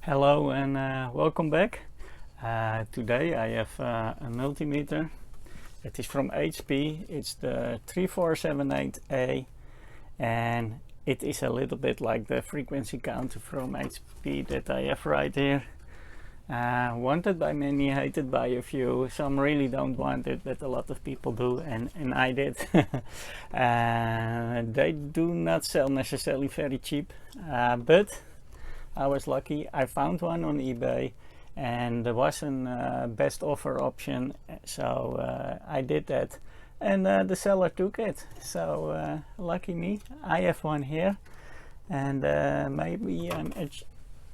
Hello and welcome back. Today I have a multimeter. It is from HP. It's the 3478A and it is a little bit like the frequency counter from HP that I have right here. Wanted by many, hated by a few. Some really don't want it, but a lot of people do, and I did. They do not sell necessarily very cheap, but I was lucky. I found one on eBay and there was a best offer option, so I did that, and the seller took it, so lucky me. I have one here, and maybe I'm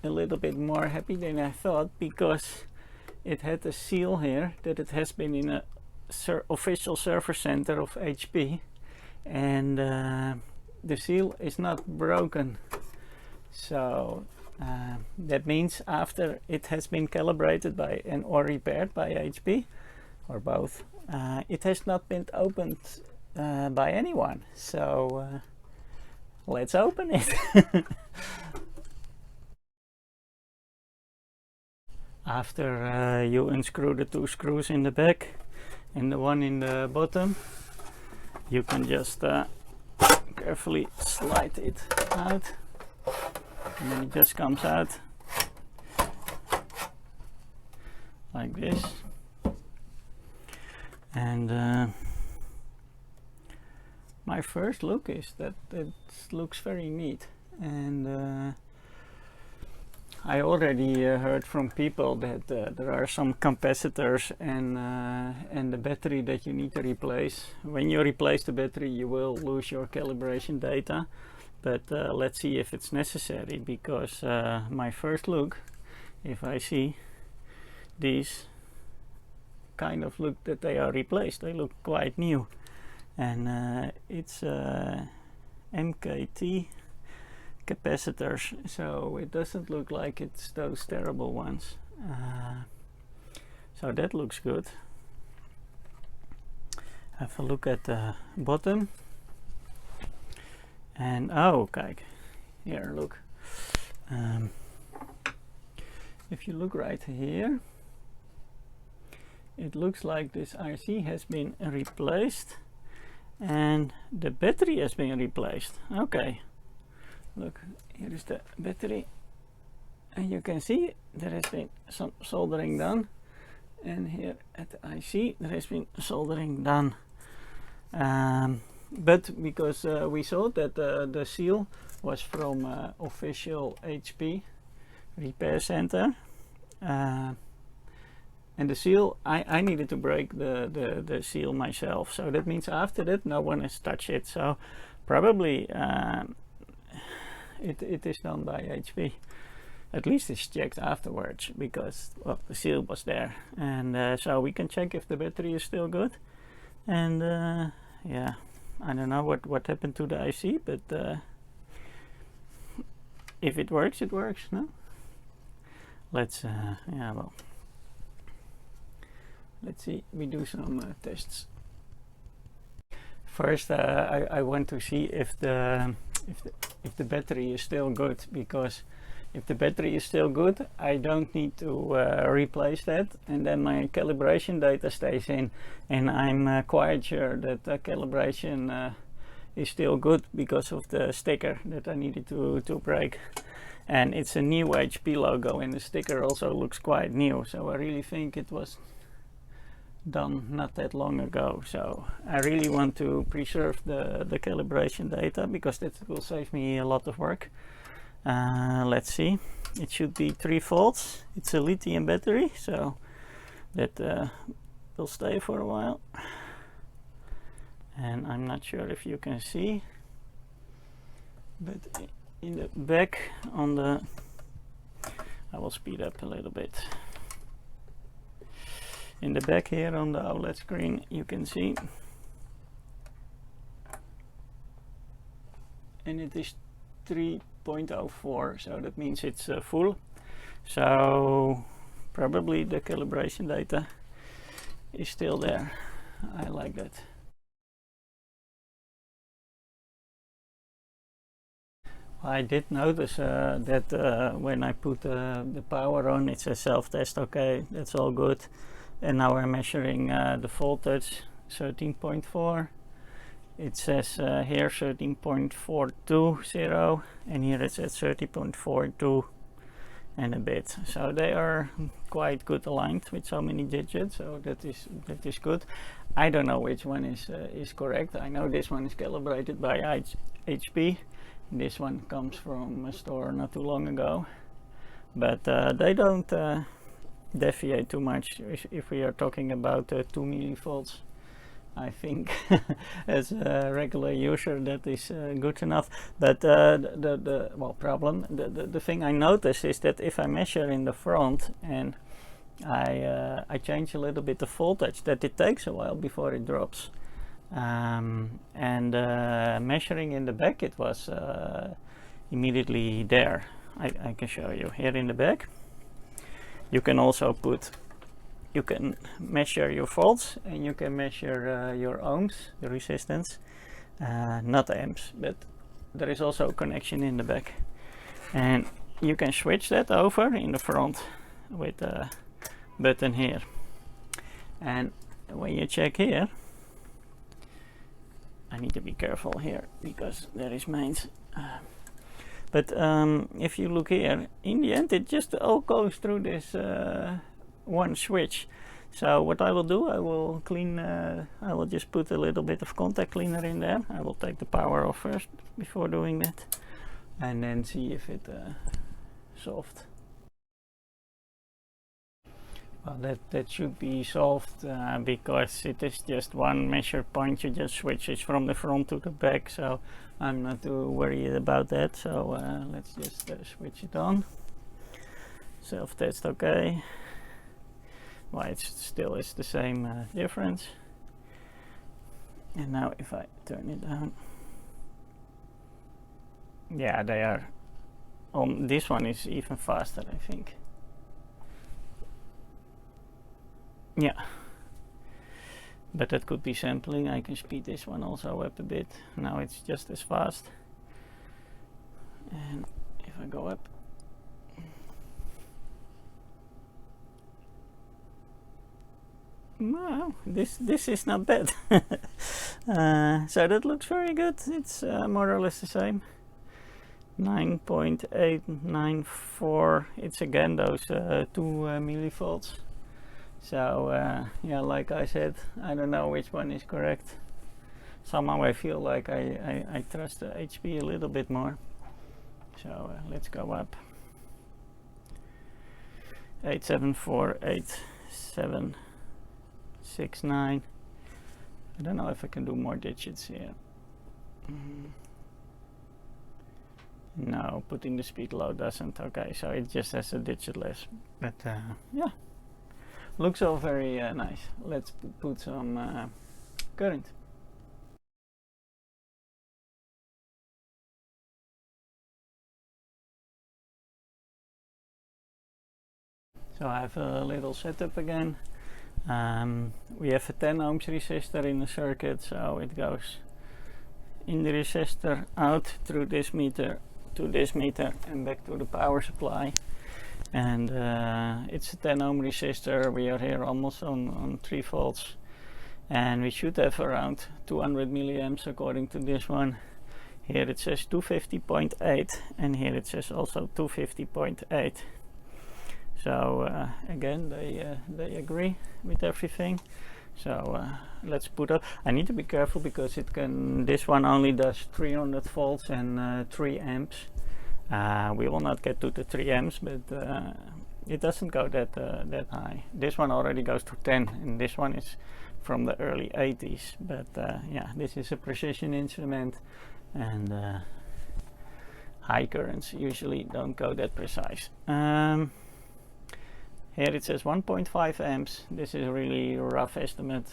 a little bit more happy than I thought, because it had a seal here that it has been in a official service center of HP, and the seal is not broken. So that means after it has been calibrated by or repaired by HP, or both, it has not been opened by anyone. So let's open it. After you unscrew the two screws in the back and the one in the bottom, you can just carefully slide it out, and then it just comes out like this. And my first look is that it looks very neat, and I already heard from people that there are some capacitors and the battery that you need to replace. When you replace the battery, you will lose your calibration data, but let's see if it's necessary, because my first look, if I see these kind of look that they are replaced, they look quite new, and it's MKT capacitors, so it doesn't look like it's those terrible ones. So that looks good. Have a look at the bottom, and oh, kijk, here, look. If you look right here, it looks like this IC has been replaced and the battery has been replaced. Okay, look, here is the battery, and you can see there has been some soldering done, and here at the IC there has been soldering done. But because we saw that the seal was from official HP repair center, and the seal, I needed to break the seal myself, so that means after that no one has touched it, so probably it is done by HP. At least it's checked afterwards, because, well, the seal was there, and so we can check if the battery is still good. And yeah, I don't know what happened to the IC, but if it works, it works. No, let's yeah, well, let's see. We do some tests. First, I want to see if the battery is still good, because if the battery is still good, I don't need to replace that, and then my calibration data stays in, and I'm quite sure that the calibration is still good because of the sticker that I needed to break. And it's a new HP logo, and the sticker also looks quite new, so I really think it was done not that long ago. So I really want to preserve the calibration data, because that will save me a lot of work. Let's see, it should be 3 volts. It's a lithium battery, so that will stay for a while. And I'm not sure if you can see, but in the back on the, I will speed up a little bit. In the back here on the OLED screen, you can see, and it is 3.04, so that means it's full. So probably the calibration data is still there. I like that. I did notice that when I put the power on, it says self-test. Okay, that's all good. And now we're measuring the voltage, 13.4. It says here 13.420, and here it says 30.42 and a bit. So they are quite good aligned with so many digits. So that is good. I don't know which one is correct. I know this one is calibrated by HP. This one comes from a store not too long ago, but they don't deviate too much if we are talking about 2 millivolts. I think as a regular user that is good enough. But the thing I notice is that if I measure in the front and I change a little bit the voltage, that it takes a while before it drops. Measuring in the back, it was immediately there. I can show you here in the back. You can also you can measure your volts, and you can measure your ohms, the resistance, not amps, but there is also a connection in the back, and you can switch that over in the front with a button here. And when you check here, I need to be careful here because there is mains. But if you look here, in the end it just all goes through this one switch. So what I will do, I will clean, I will just put a little bit of contact cleaner in there. I will take the power off first before doing that, and then see if it solved. Well, that should be solved because it is just one measure point. You just switch it from the front to the back, so I'm not too worried about that. So let's just switch it on. Self-test, okay. Well, it still is the same difference. And now if I turn it down, yeah, they are. This one is even faster, I think. Yeah, but that could be sampling. I can speed this one also up a bit. Now it's just as fast. And if I go up, wow, this is not bad. So that looks very good. It's more or less the same. 9.894. It's again those 2 millivolts. So yeah, like I said, I don't know which one is correct. Somehow I feel like I trust the HP a little bit more. So let's go up. 8748769. I don't know if I can do more digits here. No, putting the speed low doesn't. Okay, so it just has a digit less. But yeah. Looks all very nice. Let's put some current. So I have a little setup again. We have a 10 ohms resistor in the circuit, so it goes in the resistor, out through this meter to this meter and back to the power supply. And it's a 10 ohm resistor. We are here almost on 3 volts, and we should have around 200 milliamps according to this one. Here it says 250.8, and here it says also 250.8. So again, they agree with everything. So let's put up. I need to be careful because this one only does 300 volts and 3 amps. We will not get to the 3 amps, but it doesn't go that high. This one already goes to 10, and this one is from the early 80s. But yeah, this is a precision instrument, and high currents usually don't go that precise. Here it says 1.5 amps. This is a really rough estimate.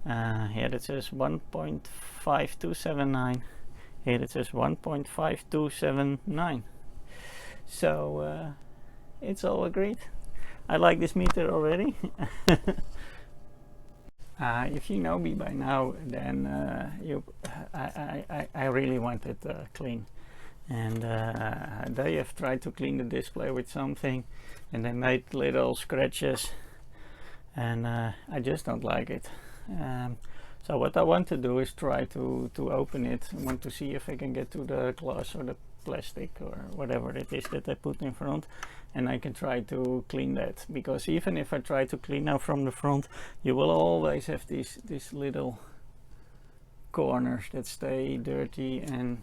Here it says 1.5279. Here it says 1.5279. So it's all agreed. I like this meter already. If you know me by now, then I really want it clean. and they have tried to clean the display with something, and they made little scratches, and I just don't like it. So what I want to do is try to open it. I want to see if I can get to the glass or the plastic or whatever it is that I put in front, and I can try to clean that, because even if I try to clean now from the front, you will always have these little corners that stay dirty, and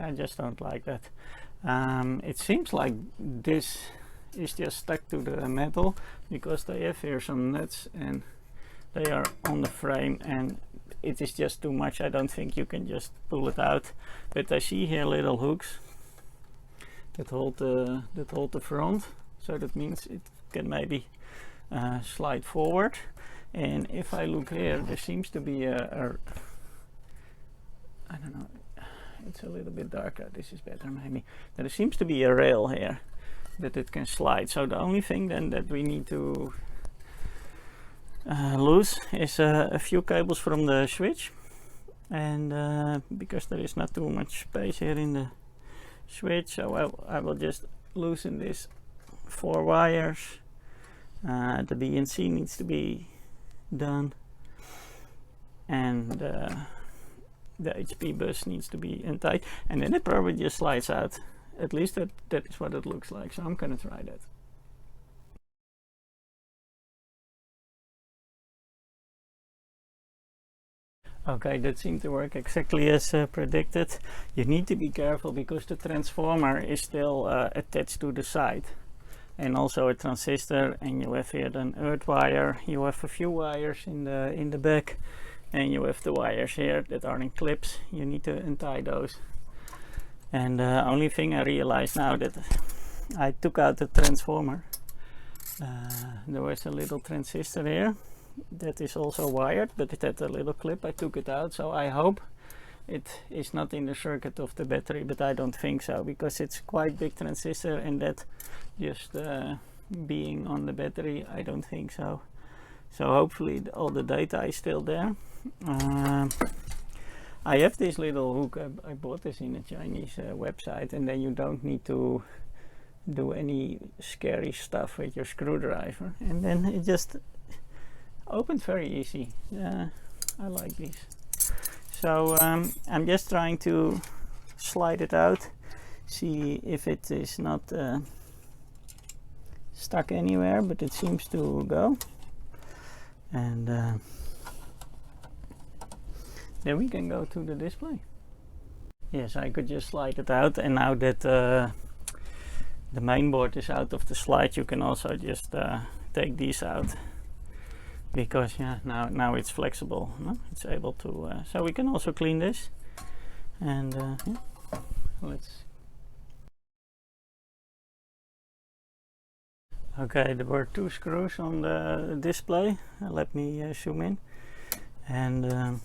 I just don't like that. It seems like this is just stuck to the metal, because they have here some nuts and they are on the frame, and it is just too much. I don't think you can just pull it out, but I see here little hooks that hold the front, so that means it can maybe slide forward. And if I look here, there seems to be a I don't know, it's a little bit darker, this is better maybe. There seems to be a rail here that it can slide. So the only thing then that we need to loose is a few cables from the switch, and because there is not too much space here in the switch, so I will just loosen this 4 wires. The BNC needs to be done, and the HP bus needs to be untied, and then it probably just slides out. At least that is what it looks like, so I'm gonna try that. Okay, that seemed to work exactly as predicted. You need to be careful because the transformer is still attached to the side, and also a transistor, and you have here an earth wire. You have a few wires in the back, and you have the wires here that are in clips. You need to untie those. And the only thing I realized now that I took out the transformer, there was a little transistor here that is also wired, but it had a little clip. I took it out, so I hope it is not in the circuit of the battery, but I don't think so, because it's quite big transistor, and that just being on the battery, I don't think so. So hopefully all the data is still there. I have this little hook. I bought this in a Chinese website, and then you don't need to do any scary stuff with your screwdriver, and then it just opened very easy. I like these. So I'm just trying to slide it out, see if it is not stuck anywhere, but it seems to go, and then we can go to the display. Yes, I could just slide it out, and now that the main board is out of the slide, you can also just take these out, because yeah, now it's flexible, no? It's able to, so we can also clean this, and yeah, let's. Okay, there were 2 screws on the display. Let me zoom in, and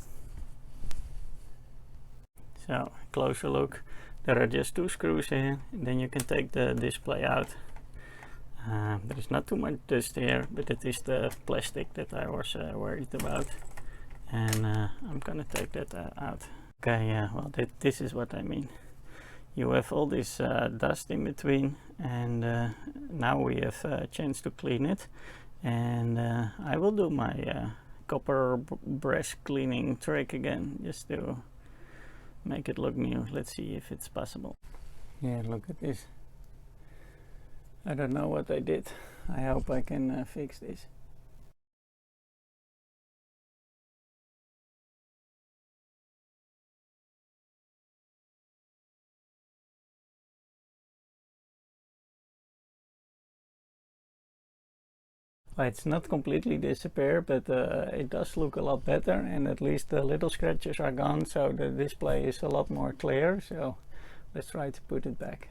so closer look. There are just 2 screws here, and then you can take the display out. There is not too much dust here, but it is the plastic that I was worried about, and I'm gonna take that out. Okay, yeah, well this is what I mean. You have all this dust in between, and now we have a chance to clean it, and I will do my copper brush cleaning trick again, just to make it look new. Let's see if it's possible. Yeah, look at this. I don't know what I did. I hope I can fix this. It's not completely disappeared, but it does look a lot better, and at least the little scratches are gone, so the display is a lot more clear. So let's try to put it back.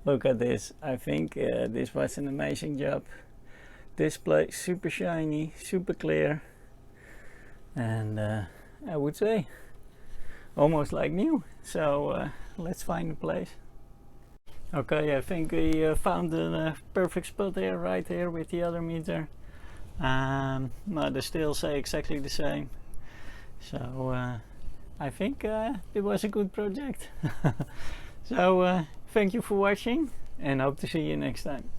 Look at this. I think this was an amazing job. Display super shiny, super clear, and I would say almost like new. So let's find a place. Okay, I think we found a perfect spot here, right here with the other meter. But they still say exactly the same. So I think it was a good project. So thank you for watching and hope to see you next time.